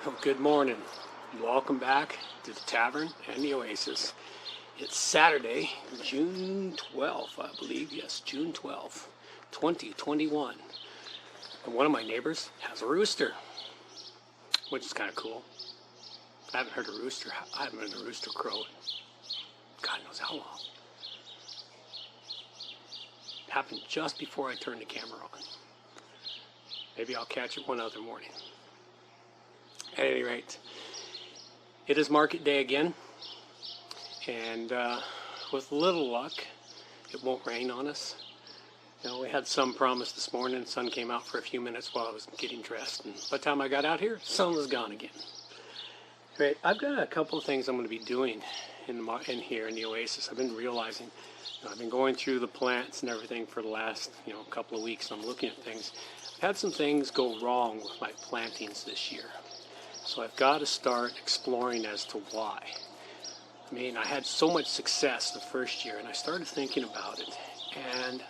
Well, good morning. Welcome back to the tavern and the Oasis. It's Saturday, June 12th, I believe. Yes, June 12th, 2021. And one of my neighbors has a rooster, which is kind of cool. I haven't heard a rooster crow in God knows how long. It happened just before I turned the camera on. Maybe I'll catch it one other morning. At any rate, it is market day again, and with little luck, it won't rain on us. You know, we had some promise this morning. The sun came out for a few minutes while I was getting dressed, and by the time I got out here, the sun was gone again. Right, I've got a couple of things I'm going to be doing in here in the Oasis. I've been realizing, I've been going through the plants and everything for the last couple of weeks, and I'm looking at things. I've had some things go wrong with my plantings this year. So I've got to start exploring as to why. I mean, I had so much success the first year, and I started thinking about it. And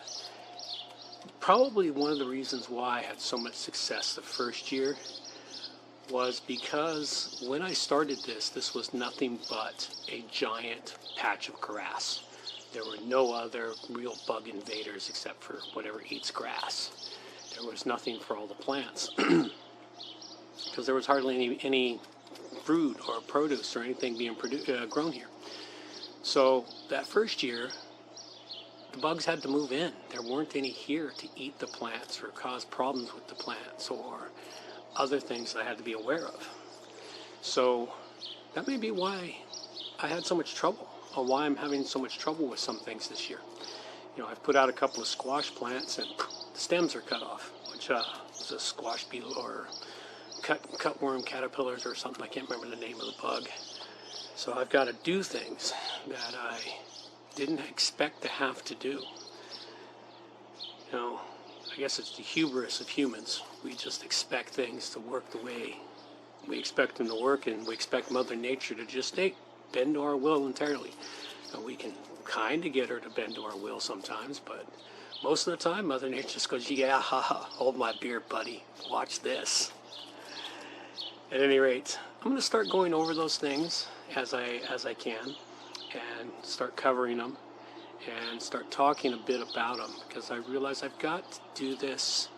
probably one of the reasons why I had so much success the first year was because when I started this was nothing but a giant patch of grass. There were no other real bug invaders except for whatever eats grass. There was nothing for all the plants. Because there was hardly any fruit or produce or anything being grown here. So that first year, the bugs had to move in. There weren't any here to eat the plants or cause problems with the plants or other things that I had to be aware of. So that may be why I had so much trouble, or why I'm having so much trouble with some things this year. I've put out a couple of squash plants and the stems are cut off, which is a squash beetle or cutworm caterpillars or something. I can't remember the name of the bug. So I've got to do things that I didn't expect to have to do. I guess it's the hubris of humans. We just expect things to work the way we expect them to work, and we expect Mother Nature to just bend to our will entirely. And we can kind of get her to bend to our will sometimes, but most of the time Mother Nature just goes, yeah, haha, hold my beer, buddy. Watch this. At any rate, I'm going to start going over those things as I can, and start covering them, and start talking a bit about them, because I realize I've got to do this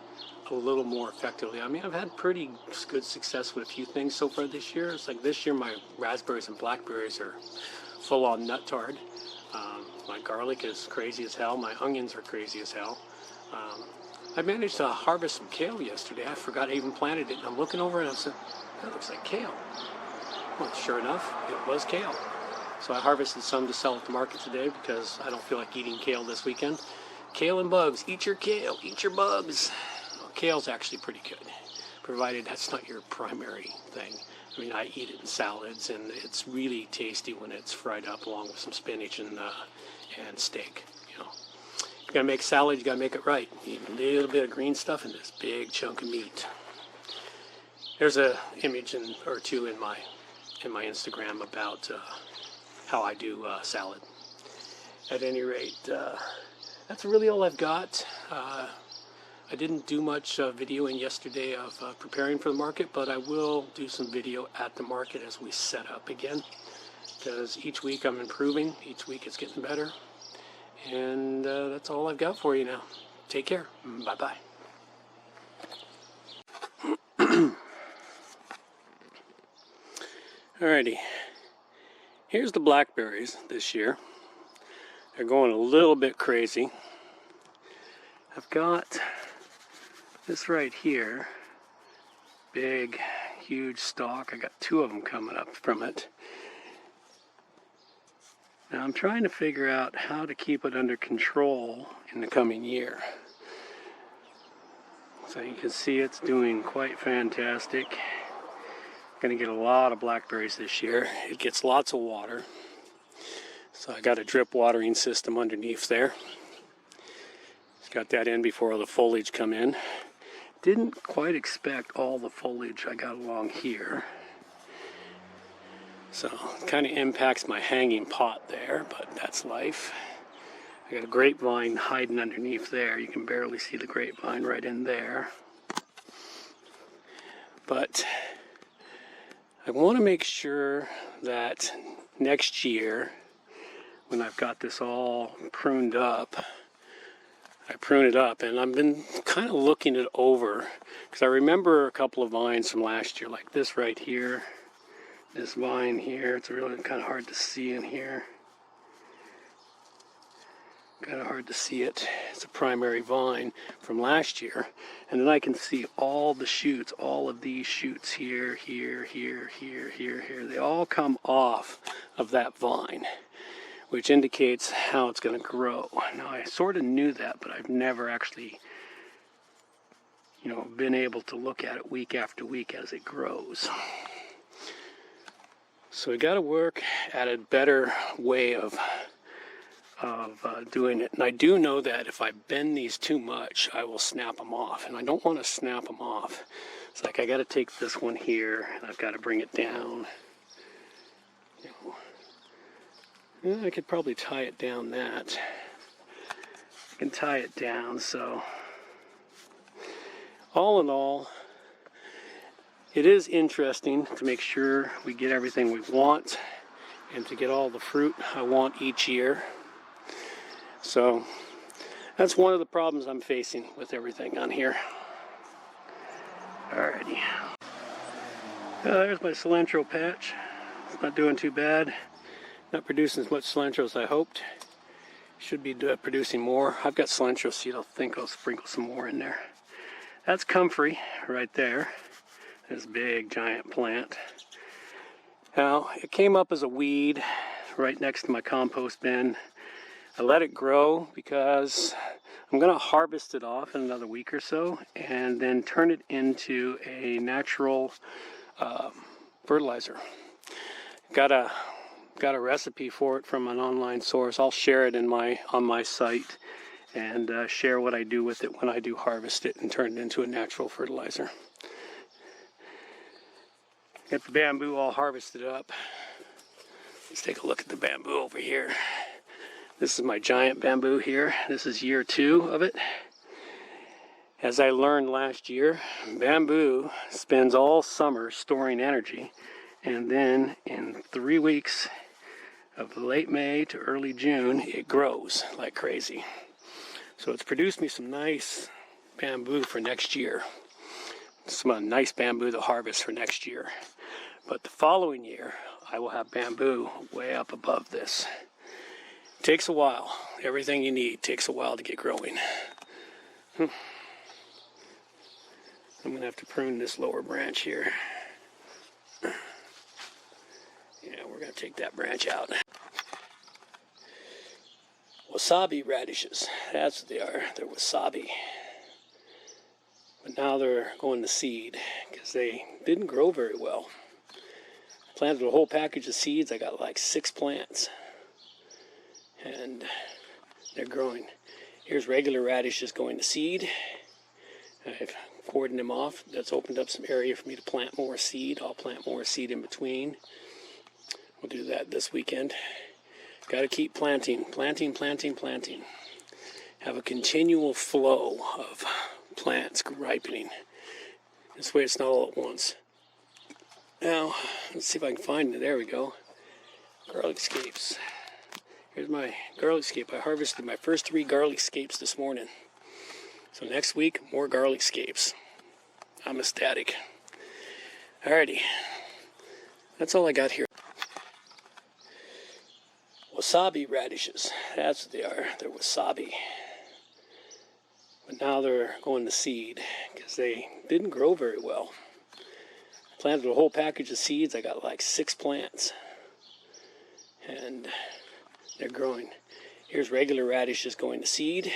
a little more effectively. I mean, I've had pretty good success with a few things so far this year. It's like this year my raspberries and blackberries are full on nut-tard. My garlic is crazy as hell. My onions are crazy as hell. I managed to harvest some kale yesterday. I forgot I even planted it, and I'm looking over and I said, that looks like kale. Well, sure enough, it was kale. So I harvested some to sell at the market today because I don't feel like eating kale this weekend. Kale and bugs. Eat your kale. Eat your bugs. Well, kale's actually pretty good, provided that's not your primary thing. I mean, I eat it in salads, and it's really tasty when it's fried up along with some spinach and steak. If you're going to make salad, you got to make it right. You need a little bit of green stuff in this big chunk of meat. There's an image or two in my Instagram about how I do salad. At any rate, that's really all I've got. I didn't do much videoing yesterday of preparing for the market, but I will do some video at the market as we set up again, because each week I'm improving, each week it's getting better, and that's all I've got for you now. Take care. Bye-bye. Alrighty, here's the blackberries this year. They're going a little bit crazy. I've got this right here, big, huge stalk. I got two of them coming up from it. Now I'm trying to figure out how to keep it under control in the coming year. So you can see it's doing quite fantastic. Going to get a lot of blackberries this year. It gets lots of water. So I got a drip watering system underneath there. Just got that in before all the foliage come in. Didn't quite expect all the foliage I got along here. So it kind of impacts my hanging pot there, but that's life. I got a grapevine hiding underneath there. You can barely see the grapevine right in there. But I want to make sure that next year, when I've got this all pruned up, I prune it up, and I've been kind of looking it over because I remember a couple of vines from last year, like this right here, this vine here. It's really kind of hard to see in here. Kind of hard to see it. It's a primary vine from last year, and then I can see all the shoots, all of these shoots here, here, here, here, here, here. They all come off of that vine, which indicates how it's going to grow. Now, I sort of knew that, but I've never actually, been able to look at it week after week as it grows. So we got to work at a better way of doing it. And I do know that if I bend these too much, I will snap them off, and I don't want to snap them off. It's like I got to take this one here, and I've got to bring it down. I could probably tie it down that. I can tie it down, so all in all, it is interesting to make sure we get everything we want and to get all the fruit I want each year. So that's one of the problems I'm facing with everything on here. Alrighty. There's my cilantro patch. It's not doing too bad. Not producing as much cilantro as I hoped. Should be producing more. I've got cilantro seed. I think I'll sprinkle some more in there. That's comfrey right there. This big giant plant. Now, it came up as a weed right next to my compost bin. I let it grow because I'm going to harvest it off in another week or so and then turn it into a natural fertilizer. Got a recipe for it from an online source. I'll share it on my site and share what I do with it when I do harvest it and turn it into a natural fertilizer. Got the bamboo all harvested up. Let's take a look at the bamboo over here. This is my giant bamboo here. This is year 2 of it. As I learned last year, bamboo spends all summer storing energy, and then in 3 weeks of late May to early June, it grows like crazy. So it's produced me some nice bamboo for next year. Some nice bamboo to harvest for next year. But the following year, I will have bamboo way up above this. It takes a while. Everything you need takes a while to get growing. I'm going to have to prune this lower branch here. Yeah, we're going to take that branch out. Wasabi radishes. That's what they are. They're wasabi. But now they're going to seed because they didn't grow very well. I planted a whole package of seeds. I got like 6 plants. And they're growing. Here's regular radishes going to seed. I've cordoned them off. That's opened up some area for me to plant more seed. I'll plant more seed in between. We'll do that this weekend. Got to keep planting, planting, planting, planting. Have a continual flow of plants ripening. This way it's not all at once. Now, let's see if I can find it. There we go. Garlic scapes. Here's my garlic scape. I harvested my first 3 garlic scapes this morning. So next week, more garlic scapes. I'm ecstatic. Alrighty. That's all I got here. Wasabi radishes. That's what they are. They're wasabi. But now they're going to seed because they didn't grow very well. I planted a whole package of seeds. I got like 6 plants. And they're growing. Here's regular radishes going to seed.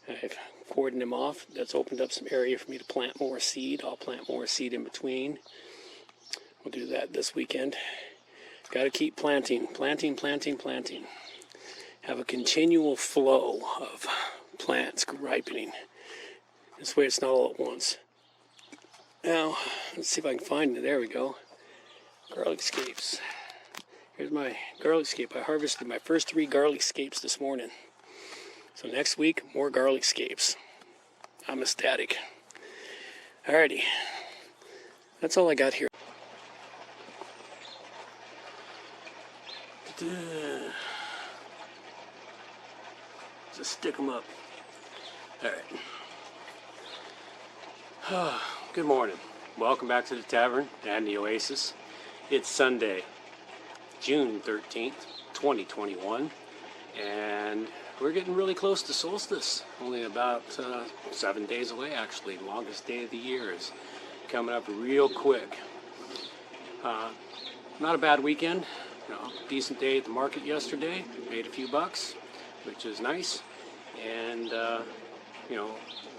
I've cordoned them off. That's opened up some area for me to plant more seed. I'll plant more seed in between. We'll do that this weekend. Got to keep planting, planting, planting, planting. Have a continual flow of plants ripening. This way it's not all at once. Now, let's see if I can find it. There we go. Garlic scapes. Here's my garlic scape. I harvested my first 3 garlic scapes this morning. So next week, more garlic scapes. I'm ecstatic. Alrighty. That's all I got here. Just stick them up. All right. Good morning. Welcome back to the tavern and the Oasis. It's Sunday, June 13th, 2021, and we're getting really close to solstice. Only about 7 days away, actually. Longest day of the year is coming up real quick. Not a bad weekend. Decent day at the market yesterday. Made a few bucks, which is nice. And,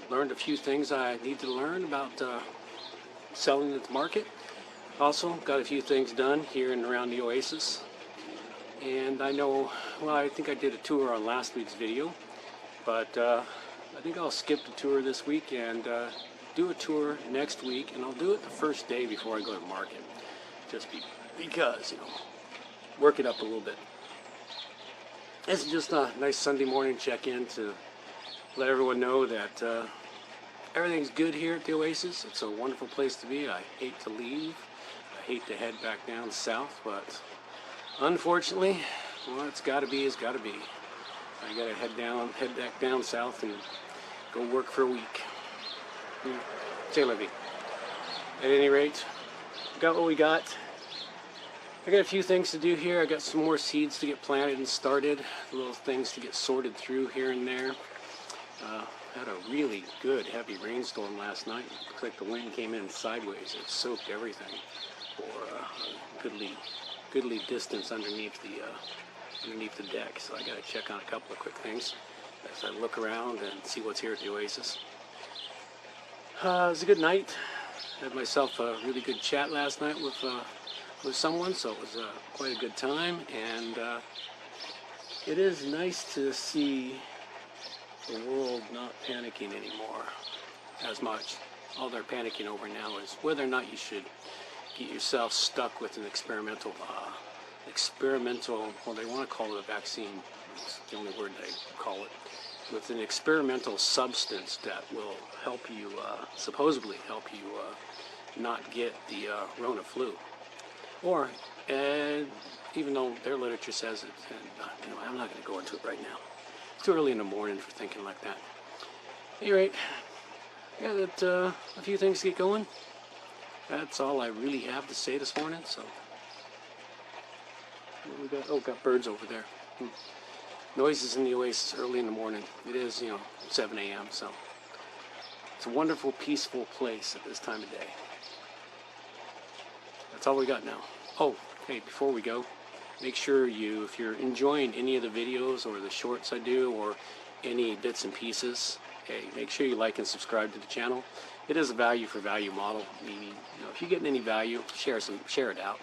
learned a few things I need to learn about selling at the market. Also, got a few things done here and around the Oasis. And I think I did a tour on last week's video, but I think I'll skip the tour this week and do a tour next week, and I'll do it the first day before I go to market, just because, work it up a little bit. This is just a nice Sunday morning check-in to let everyone know that everything's good here at the Oasis. It's a wonderful place to be. I hate to leave. I hate to head back down south, but unfortunately, it's got to be is got to be. I got to head back down south and go work for a week. C'est la vie. At any rate, got what we got. I got a few things to do here. I got some more seeds to get planted and started. Little things to get sorted through here and there. Had a really good heavy rainstorm last night. Looks like the wind came in sideways. It soaked everything for a goodly distance underneath the deck. So I got to check on a couple of quick things as I look around and see what's here at the Oasis. It was a good night. Had myself a really good chat last night with someone, so it was quite a good time. And it is nice to see the world not panicking anymore as much. All they're panicking over now is whether or not you should get yourself stuck with an experimental, well, they want to call it a vaccine. It's the only word they call it. With an experimental substance that will help you, supposedly help you not get the Rona flu. Or, even though their literature says it, and I'm not going to go into it right now. It's too early in the morning for thinking like that. At any rate, I got a few things to get going. That's all I really have to say this morning. So, what we got? Oh, got birds over there. Noises in the Oasis early in the morning. It is, 7 a.m. So it's a wonderful, peaceful place at this time of day. That's all we got now. Oh, hey, before we go, make sure if you're enjoying any of the videos or the shorts I do or any bits and pieces, hey, make sure you like and subscribe to the channel. It is a value for value model, meaning, if you're getting any value, share it out.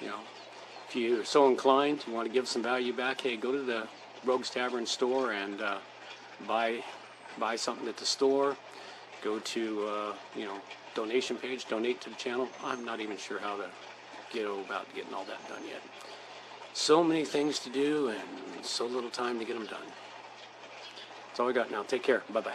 If you're so inclined, you want to give some value back, hey, go to the Rogues Tavern store and buy something at the store. Go to, donation page, donate to the channel. I'm not even sure how to go about getting all that done yet. So many things to do and so little time to get them done. That's all I got now. Take care. Bye-bye.